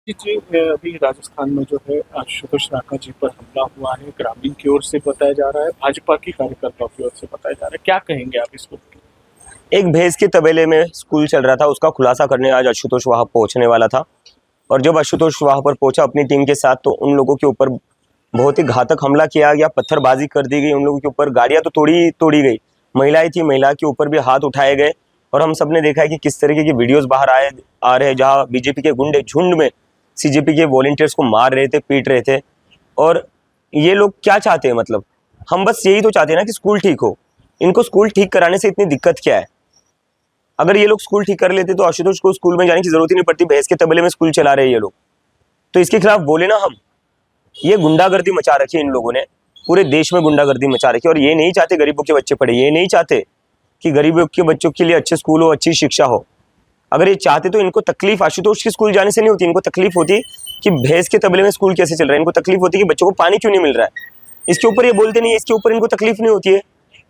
जी, अभी राजस्थान में जो है आशुतोष राणा जी पर हमला हुआ है, ग्रामीण की ओर से बताया जा रहा है, भाजपा की कार्यकर्ताओं की ओर से बताया जा रहा है। क्या कहेंगे आप इसको? एक भैंस के तबेले में स्कूल चल रहा था, उसका खुलासा करने आज आशुतोष वहां पहुंचने वाला था। और जब आशुतोष वहां पर पहुंचा अपनी टीम के साथ, तो उन लोगों के ऊपर बहुत ही घातक हमला किया गया, पत्थरबाजी कर दी गई उन लोगों के ऊपर, गाड़ियां तो तोड़ी तोड़ी गई, महिलाएं थी, महिला के ऊपर भी हाथ उठाए गए। और हम सब ने देखा है कि किस तरीके की वीडियोस बाहर आ रहे हैं, जहाँ बीजेपी के गुंडे झुंड में सीजेपी के वॉलंटियर्स को मार रहे थे, पीट रहे थे। और ये लोग क्या चाहते हैं, मतलब हम बस यही तो चाहते हैं ना कि स्कूल ठीक हो। इनको स्कूल ठीक कराने से इतनी दिक्कत क्या है? अगर ये लोग स्कूल ठीक कर लेते तो आशुतोष को स्कूल में जाने की जरूरत ही नहीं पड़ती। भैंस के तबेले में स्कूल चला रहे हैं ये लोग, तो इसके खिलाफ बोले ना हम। ये गुंडागर्दी मचा रखी है इन लोगों ने, पूरे देश में गुंडागर्दी मचा रखी है। और ये नहीं चाहते गरीबों के बच्चे पढ़े, ये नहीं चाहते कि गरीबों के बच्चों के लिए अच्छे स्कूल हो, अच्छी शिक्षा हो। अगर ये चाहते तो इनको तकलीफ आशुतोष के स्कूल जाने से नहीं होती, इनको तकलीफ होती कि भैंस के तबले में स्कूल कैसे चल रहा है, इनको तकलीफ होती कि बच्चों को पानी क्यों नहीं मिल रहा है। इसके ऊपर ये बोलते नहीं है, इसके ऊपर इनको तकलीफ नहीं होती है।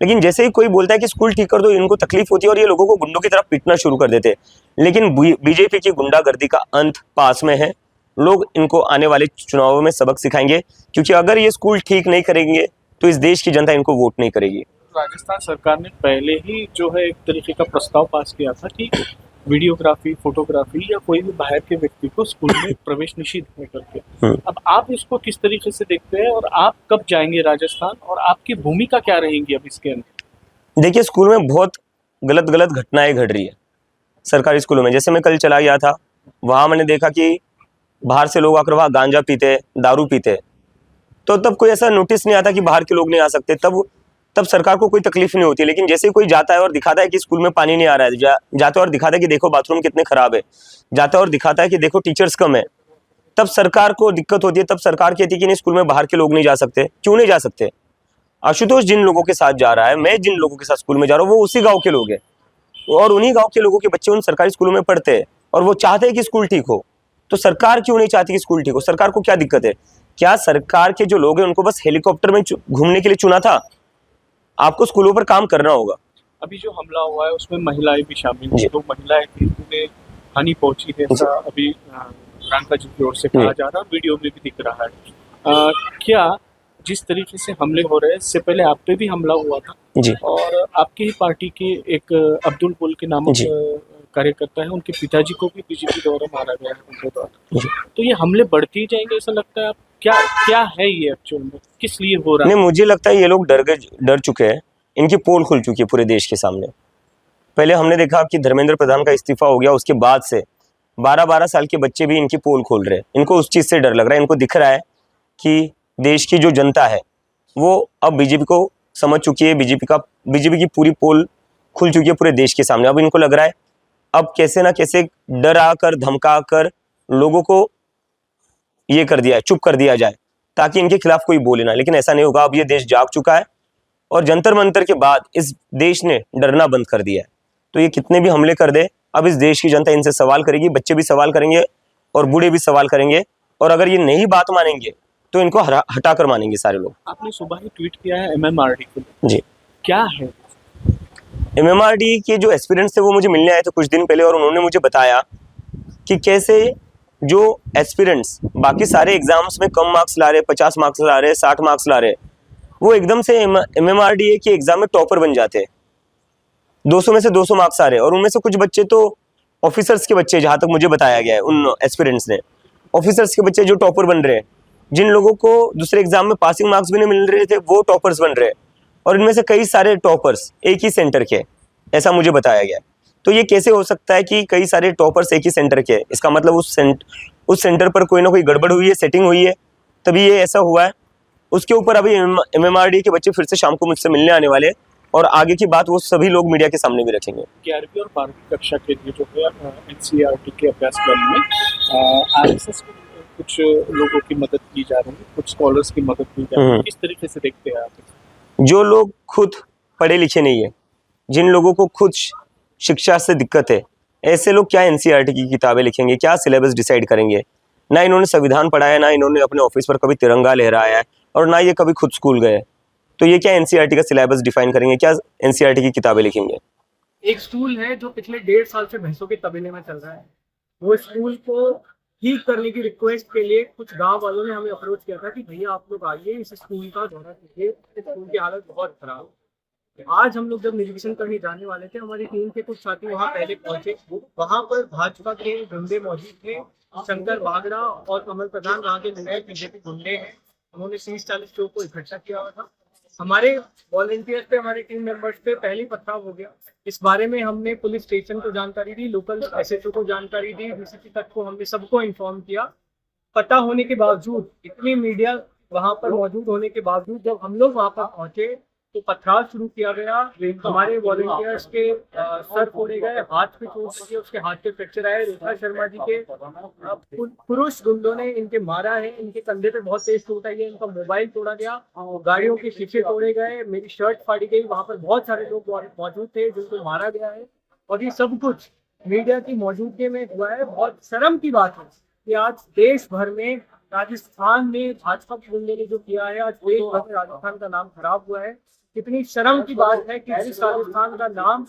लेकिन जैसे ही कोई बोलता है कि स्कूल ठीक कर दो, इनको तकलीफ होती है और ये लोगों को गुंडों की तरफ पीटना शुरू कर देते हैं। लेकिन बीजेपी की गुंडागर्दी का अंत पास में है। लोग इनको आने वाले चुनावों में सबक सिखाएंगे, क्योंकि अगर ये स्कूल ठीक नहीं करेंगे तो इस देश की जनता इनको वोट नहीं करेगी। राजस्थान सरकार ने पहले ही जो है एक तरीके का प्रस्ताव पास किया था कि वीडियोग्राफी, फोटोग्राफी या कोई भी बाहर के व्यक्ति को स्कूल में प्रवेश निषिद्ध है करके। अब आप इसको किस तरीके से देखते हैं और आप कब जाएंगे राजस्थान और आपकी भूमिका क्या रहेगी अब इसके अंदर? देखिए, स्कूल में बहुत गलत गलत घटनाएं घट रही है सरकारी स्कूलों में। जैसे मैं कल चला गया था, वहां मैंने देखा कि बाहर से लोग आकर वहां गांजा पीते, दारू पीते। तो तब कोई ऐसा नोटिस नहीं आता कि बाहर के लोग नहीं आ सकते, तब सरकार को कोई तकलीफ नहीं होती। लेकिन जैसे ही कोई जाता है और दिखाता है कि स्कूल में पानी नहीं आ रहा है, जाता है और दिखाता है कि देखो बाथरूम कितने खराब है, जाता है और दिखाता है कि देखो टीचर्स कम है, तब सरकार को दिक्कत होती है। तब सरकार कहती है कि नहीं, स्कूल में बाहर के लोग नहीं जा सकते। क्यों नहीं जा सकते? आशुतोष जिन लोगों के साथ जा रहा है, मैं जिन लोगों के साथ स्कूल में जा रहा हूँ, वो उसी गाँव के लोग हैं। और उन्हीं गाँव के लोगों के बच्चे उन सरकारी स्कूलों में पढ़ते हैं और वो चाहते हैं कि स्कूल ठीक हो। तो सरकार क्यों नहीं चाहती कि स्कूल ठीक हो? सरकार को क्या दिक्कत है? क्या सरकार के जो लोग हैं उनको बस हेलीकॉप्टर में घूमने के लिए चुना था? आपको स्कूलों पर काम करना होगा। अभी जो हमला हुआ है उसमें महिलाएं भी शामिल थी, तो महिलाएं थी, उन्हें हानि पहुंची है, ऐसा अभी रांका जी की ओर से कहा जा रहा है, वीडियो में भी दिख रहा है। क्या जिस तरीके से हमले हो रहे हैं, इससे पहले आप पे भी हमला हुआ था जी और आपकी ही पार्टी के एक अब्दुल पुल के नामक जी कार्यकर्ता है, उनके पिताजी को भी बीजेपी द्वारा मारा गया है उनके द्वारा। तो ये हमले बढ़ते ही जाएंगे ऐसा लगता है? आप क्या क्या है ये एक्चुअल में, किस लिए हो रहा है? नहीं, मुझे लगता है ये लोग डर चुके हैं। इनकी पोल खुल चुकी है पूरे देश के सामने। पहले हमने देखा कि धर्मेंद्र प्रधान का इस्तीफा हो गया, उसके बाद से 12-12 साल के बच्चे भी इनकी पोल खोल रहे हैं। इनको उस चीज से डर लग रहा है। इनको दिख रहा है कि देश की जो जनता है वो अब बीजेपी को समझ चुकी है। बीजेपी की पूरी पोल खुल चुकी है पूरे देश के सामने। अब इनको लग रहा है अब कैसे ना कैसे डरा कर, धमका कर लोगों को ये कर दिया है, चुप कर दिया जाए, ताकि इनके खिलाफ कोई बोले ना। लेकिन ऐसा नहीं होगा। अब ये देश जाग चुका है और जंतर मंतर के बाद इस देश ने डरना बंद कर दिया है। तो ये कितने भी हमले कर दे, अब इस देश की जनता इनसे सवाल करेगी। बच्चे भी सवाल करेंगे और बूढ़े भी सवाल करेंगे। और अगर ये नहीं बात मानेंगे तो इनको हटा कर मानेंगे सारे लोग। आपने सुबह ही ट्वीट किया है एमएमआरडी को, जी, क्या है? एमएमआरडी के जो एस्पिरेंट्स थे वो मुझे मिलने आए थे कुछ दिन पहले, और उन्होंने मुझे बताया कि कैसे जो एस्पिरेंट्स बाकी सारे एग्जाम्स में कम मार्क्स ला रहे, 50 मार्क्स ला रहे, 60 मार्क्स ला रहे, वो एकदम से एमएमआरडी के एग्जाम में टॉपर बन जाते हैं। 200 में से 200 मार्क्स आ रहे हैं। और उनमें से कुछ बच्चे तो ऑफिसर्स के बच्चे, जहां तक मुझे बताया गया है उन एस्पिरेंट्स ने, ऑफिसर्स के बच्चे जो टॉपर बन रहे हैं। जिन लोगों को दूसरे एग्जाम में पासिंग मार्क्स भी नहीं मिल रहे थे, वो टॉपर्स बन रहे हैं। और इनमें से कई सारे टॉपर्स एक ही सेंटर के, ऐसा मुझे बताया गया। तो ये कैसे हो सकता है कि कई सारे टॉपर्स एक ही सेंटर के? इसका मतलब उस सेंटर पर कोई ना कोई गड़बड़ हुई है, सेटिंग हुई है, तभी ये ऐसा हुआ है। उसके ऊपर अभी एमएमआरडी के बच्चे फिर से शाम को मुझसे मिलने आने वाले हैं, और आगे की बात वो सभी लोग मीडिया के सामने भी रखेंगे। 11वीं और 12वीं कक्षा के लिए जो है एनसीईआरटी के अभ्यासक्रम में आरएसएस के कुछ लोगों की मदद की जा रही है, कुछ स्कॉलर्स की मदद की जा रही है, किस तरीके से देखते हैं आप? जो लोग खुद पढ़े लिखे नहीं है, जिन लोगों को खुद शिक्षा से दिक्कत है, ऐसे लोग क्या एनसीईआरटी की किताबें लिखेंगे, क्या सिलेबस डिसाइड करेंगे? ना इन्होंने संविधान पढ़ा है, ना इन्होंने अपने ऑफिस पर कभी तिरंगा लहराया है, और ना ये कभी खुद स्कूल गए। तो ये क्या एनसीईआरटी का सिलेबस डिफाइन करेंगे? क्या एनसीईआरटी की किताबें लिखेंगे? एक स्कूल है जो पिछले 1.5 साल से भैंसों के तबेले में चल रहा है। वो स्कूल को ठीक करने की रिक्वेस्ट के लिए कुछ गांव वालों ने हमें अप्रोच किया था कि भैया आप लोग आइए, इस स्कूल का दौरा कीजिए, इस स्कूल की हालत बहुत खराब है। आज हम लोग जब निरीक्षण करने जाने वाले थे, हमारी टीम के कुछ साथी वहां पहले पहुंचे। वहां पर भाजपा के गुंडे मौजूद थे, शंकर बागड़ा और कमल प्रधान वहां के बीजेपी गुंडे हैं। उन्होंने 30-40 लोगों को इकट्ठा किया हुआ था। हमारे वॉलंटियर्स पे, हमारे टीम मेंबर्स पे पहले ही पथराव हो गया। इस बारे में हमने पुलिस स्टेशन को जानकारी दी, लोकल एसएचओ को जानकारी दी, डीसीपी तक को हमने सबको इन्फॉर्म किया। पता होने के बावजूद, इतनी मीडिया वहां पर मौजूद होने के बावजूद, जब हम लोग वहां पर पहुंचे तो पथराव शुरू किया गया। हमारे वॉलंटियर्स के सर फोड़े गए, हाथ पे चोट लगी, उसके हाथ पे फ्रैक्चर आया। रेखा शर्मा जी के पुरुष गुंडों ने इनके मारा है, इनके कंधे पे बहुत तेज चोट आई है, इनका मोबाइल तोड़ा गया, गाड़ियों के शीशे तोड़े गए, मेरी शर्ट फाड़ी गई। वहां पर बहुत सारे लोग मौजूद थे जिनको मारा गया है, और ये सब कुछ मीडिया की मौजूदगी में हुआ है। बहुत शर्म की बात है कि आज देश भर में, राजस्थान में भाजपा के गुंडे ने जो किया है, आज देश भर में राजस्थान का नाम खराब हुआ है। कितनी शर्म की बात है कि जिस राजस्थान का नाम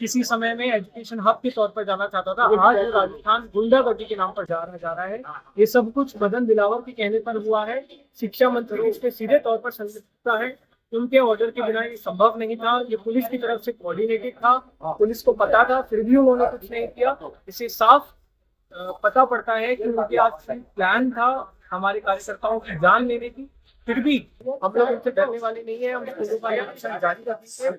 किसी समय में एजुकेशन हब के तौर पर जाना चाहता था, आज राजस्थान गुंडागर्दी के नाम पर जा रहा है। ये सब कुछ मदन दिलावर के कहने पर हुआ है। शिक्षा मंत्री इसके सीधे तौर पर संलिप्तता है। उनके ऑर्डर के बिना ये संभव नहीं था। ये पुलिस की तरफ से कोऑर्डिनेटेड था, पुलिस को पता था, फिर भी उन्होंने कुछ नहीं किया। इससे साफ पता पड़ता है कि उनके आज प्लान था हमारे कार्यकर्ताओं की जान लेने की। फिर भी हम लोग उनसे डरने वाले नहीं है। हम स्कूलों का निरीक्षण जारी रखेंगे।